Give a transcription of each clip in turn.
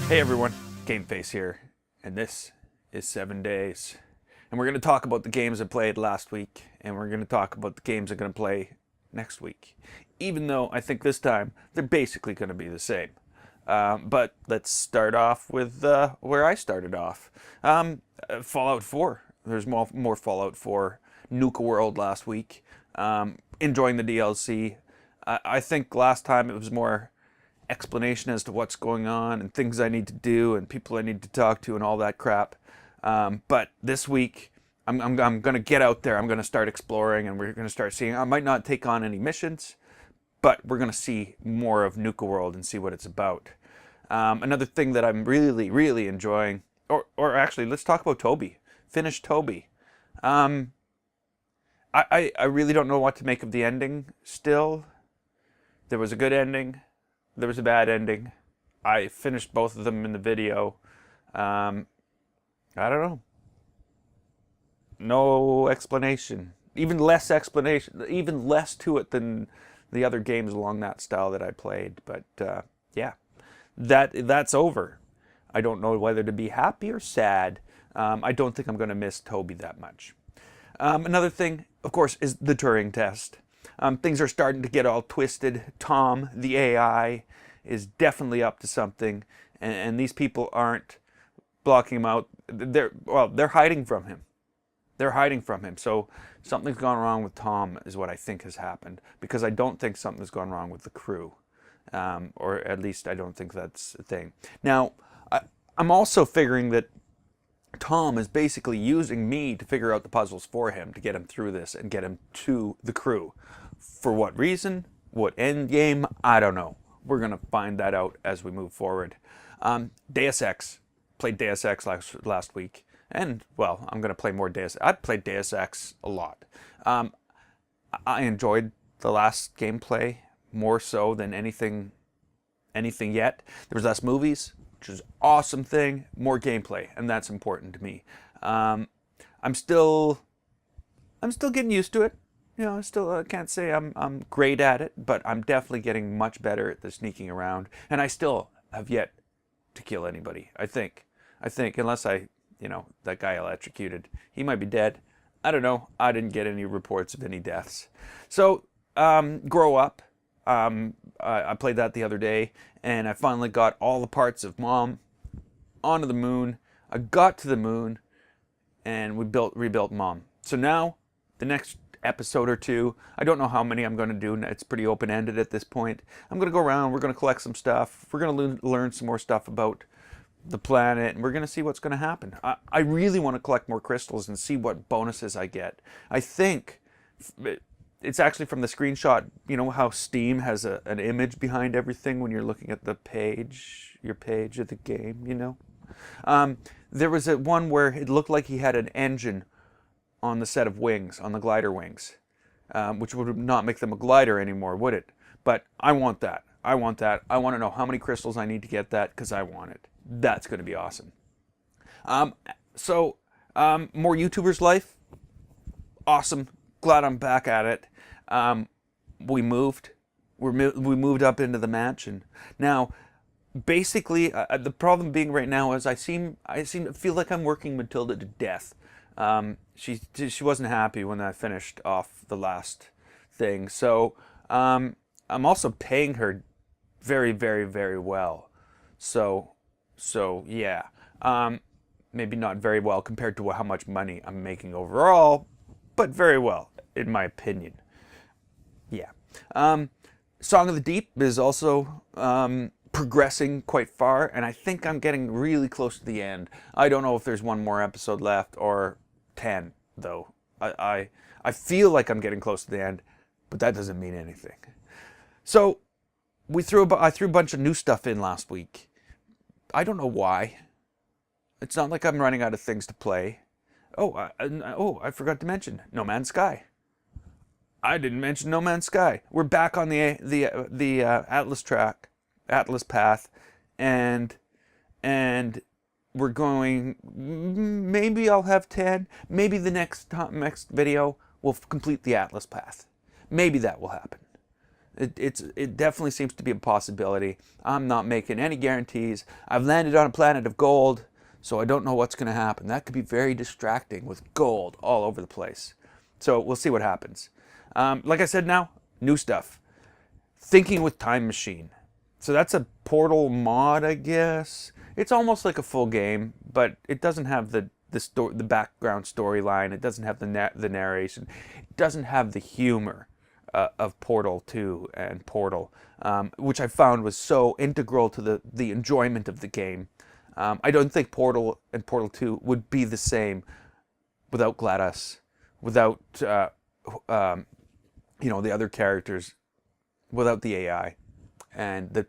Hey everyone, Gameface here, and this is 7 Days. And we're going to talk about the games I played last week, and we're going to talk about the games I'm going to play next week. Even though I think this time they're basically going to be the same. But let's start off with where I started off. Fallout 4. There's more Fallout 4. Nuka World last week. Enjoying the DLC. I think last time it was more explanation as to what's going on and things I need to do and people I need to talk to and all that crap. But this week, I'm going to get out there. I'm going to start exploring and we're going to start seeing. I might not take on any missions, but we're going to see more of Nuka World and see what it's about. Another thing that I'm really, really enjoying, or actually, let's talk about Toby. Finish Toby. I really don't know what to make of the ending still. There was a good ending. There was a bad ending. I finished both of them in the video. I don't know. No explanation. Even less explanation. Even less to it than the other games along that style that I played. But yeah, that's over. I don't know whether to be happy or sad. I don't think I'm going to miss Toby that much. Another thing, of course, is the Turing Test. Things are starting to get all twisted. Tom, the AI, is definitely up to something, and these people aren't blocking him out. They're hiding from him. They're hiding from him. So something's gone wrong with Tom is what I think has happened, because I don't think something's gone wrong with the crew, or at least I don't think that's a thing. Now, I'm also figuring that Tom is basically using me to figure out the puzzles for him, to get him through this and get him to the crew. For what reason? What end game? I don't know. We're going to find that out as we move forward. Deus Ex. Played Deus Ex last week. And, well, I'm going to play more Deus Ex. I played Deus Ex a lot. I enjoyed the last gameplay more so than anything yet. There was less movies, which is an awesome thing. More gameplay, and that's important to me. I'm still getting used to it. You know, I still can't say I'm great at it, but I'm definitely getting much better at the sneaking around. And I still have yet to kill anybody. I think, unless that guy electrocuted, he might be dead. I don't know. I didn't get any reports of any deaths. So, Grow Up. I played that the other day, and I finally got all the parts of Mom onto the moon. I got to the moon, and we rebuilt Mom. So now, the next episode or two, I don't know how many I'm going to do. It's pretty open-ended at this point. I'm going to go around. We're going to collect some stuff. We're going to learn some more stuff about the planet, and we're going to see what's going to happen. I really want to collect more crystals and see what bonuses I get. I think it's actually from the screenshot. You know how Steam has an image behind everything when you're looking at your page of the game, you know? There was one where it looked like he had an engine on the set of wings, on the glider wings, which would not make them a glider anymore, would it? But I want that. I want that. I want to know how many crystals I need to get that, because I want it. That's going to be awesome. More YouTuber's life. Awesome. Glad I'm back at it. We moved. We moved up into the mansion. Now, basically, the problem being right now is I seem to feel like I'm working Matilda to death. She wasn't happy when I finished off the last thing. So I'm also paying her very, very, very well. So yeah. Maybe not very well compared to how much money I'm making overall, but very well, in my opinion. Yeah. Song of the Deep is also progressing quite far, and I think I'm getting really close to the end. I don't know if there's one more episode left or 10, though. I feel like I'm getting close to the end, but that doesn't mean anything. So I threw a bunch of new stuff in last week. I don't know why. It's not like I'm running out of things to play. I forgot to mention No Man's Sky. I didn't mention No Man's Sky. We're back on the Atlas path, and we're going. Maybe I'll have 10. Maybe the next video will complete the Atlas path. Maybe that will happen. It definitely seems to be a possibility. I'm not making any guarantees. I've landed on a planet of gold, so I don't know what's going to happen. That could be very distracting with gold all over the place. So we'll see what happens. Like I said, now new stuff. Thinking with Time Machine. So that's a Portal mod, I guess. It's almost like a full game, but it doesn't have the background storyline. It doesn't have the narration. It doesn't have the humor of Portal 2 and Portal, which I found was so integral to the enjoyment of the game. I don't think Portal and Portal 2 would be the same without GLaDOS, without the other characters, without the AI and the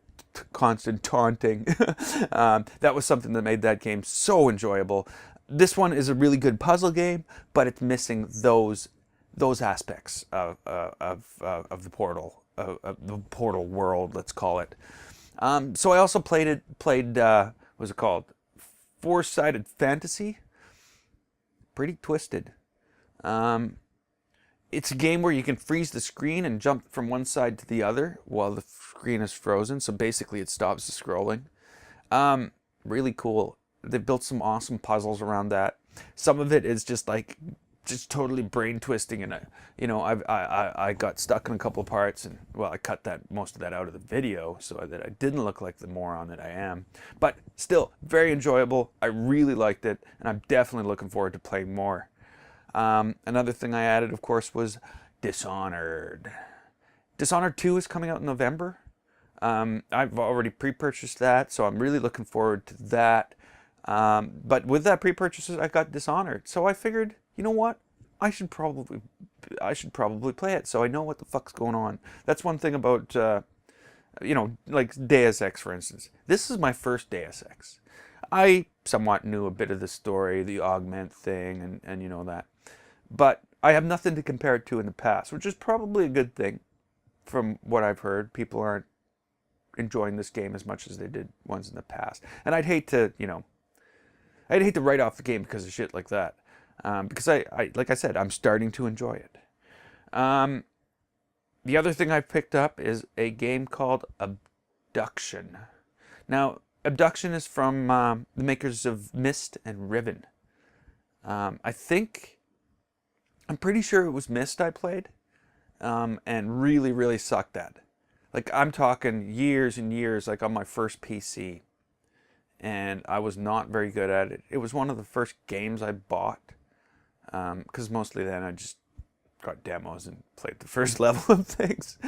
constant taunting. That was something that made that game so enjoyable. This one is a really good puzzle game, but it's missing those aspects of the Portal world, let's call it. So I also played what's it called? FourSided Fantasy. Pretty twisted. It's a game where you can freeze the screen and jump from one side to the other while the screen is frozen. So basically it stops the scrolling. Really cool. They've built some awesome puzzles around that. Some of it is just totally brain twisting, and I got stuck in a couple of parts, and well, I cut most of that out of the video so that I didn't look like the moron that I am. But still, very enjoyable. I really liked it, and I'm definitely looking forward to playing more. Another thing I added, of course, was Dishonored. Dishonored 2 is coming out in November. I've already pre-purchased that, so I'm really looking forward to that. But with that pre-purchase, I got Dishonored, so I figured, you know what? I should probably play it, so I know what the fuck's going on. That's one thing about, like Deus Ex, for instance. This is my first Deus Ex. I somewhat knew a bit of the story, the augment thing, and you know that. But I have nothing to compare it to in the past, which is probably a good thing from what I've heard. People aren't enjoying this game as much as they did ones in the past. And I'd hate to write off the game because of shit like that. Because like I said, I'm starting to enjoy it. The other thing I picked up is a game called Abduction. Now, Abduction is from the makers of Myst and Riven. I'm pretty sure it was Myst I played, and really, really sucked at. Like, I'm talking years and years, like on my first PC, and I was not very good at it. It was one of the first games I bought, because mostly then I just got demos and played the first level of things,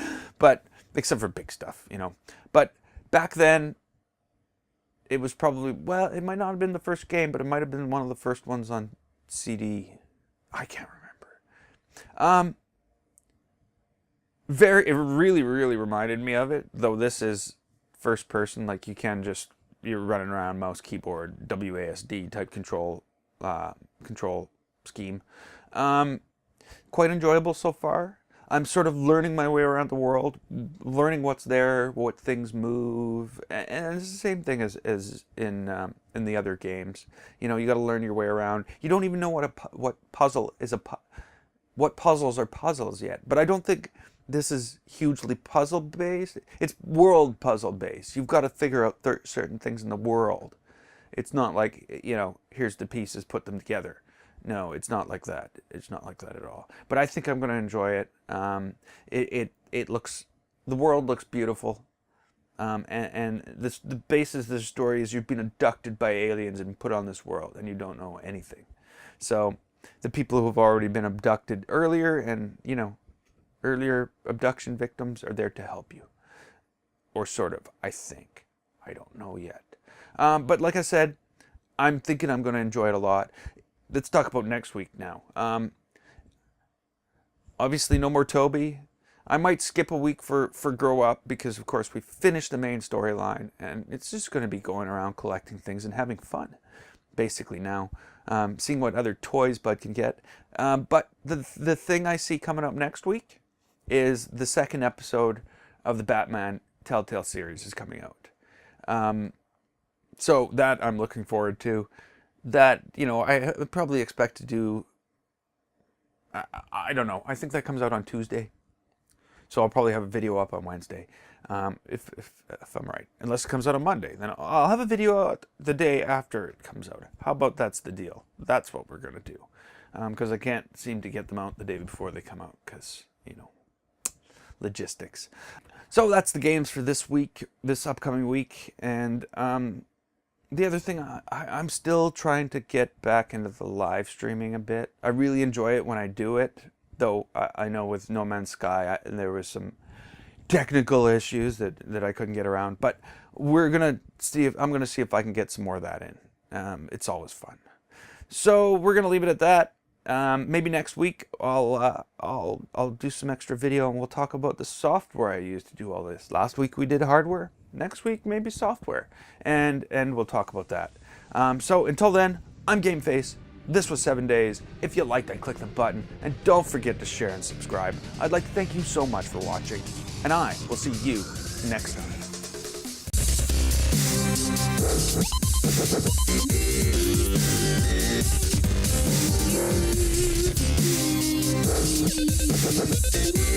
but except for big stuff, But back then, it was probably, well, it might not have been the first game, but it might have been one of the first ones on CD. I can't remember. It really, really reminded me of it, though this is first person, like you're running around mouse, keyboard, WASD type control scheme. Quite enjoyable so far. I'm sort of learning my way around the world, learning what's there, what things move, and it's the same thing as in the other games. You got to learn your way around. You don't even know what puzzle is what puzzles are puzzles yet. But I don't think this is hugely puzzle based. It's world puzzle based. You've got to figure out certain things in the world. It's not like here's the pieces, put them together. No, it's not like that. It's not like that at all. But I think I'm going to enjoy it. The world looks beautiful. And the basis of the story is you've been abducted by aliens and put on this world, and you don't know anything. So the people who have already been abducted earlier, and earlier abduction victims, are there to help you, or sort of. I think. I don't know yet. But like I said, I'm thinking I'm going to enjoy it a lot. Let's talk about next week now. Obviously, no more Toby. I might skip a week for Grow Up because, of course, we finished the main storyline, and it's just going to be going around collecting things and having fun, basically now, seeing what other toys Bud can get. But the thing I see coming up next week is the second episode of the Batman Telltale series is coming out. So that I'm looking forward to. That, I probably expect to do, I don't know, I think that comes out on Tuesday. So I'll probably have a video up on Wednesday, if I'm right. Unless it comes out on Monday, then I'll have a video out the day after it comes out. How about that's the deal? That's what we're gonna do, because I can't seem to get them out the day before they come out, because logistics. So that's the games for this week, this upcoming week, and the other thing, I'm still trying to get back into the live streaming a bit. I really enjoy it when I do it, though I know with No Man's Sky there was some technical issues that I couldn't get around. But I'm gonna see if I can get some more of that in. It's always fun. So we're gonna leave it at that. Maybe next week I'll do some extra video and we'll talk about the software I used to do all this. Last week we did hardware. Next week maybe software, and we'll talk about that. So until then, I'm Gameface. This was 7 Days. If you liked, then click the button, and don't forget to share and subscribe. I'd like to thank you so much for watching, and I will see you next time.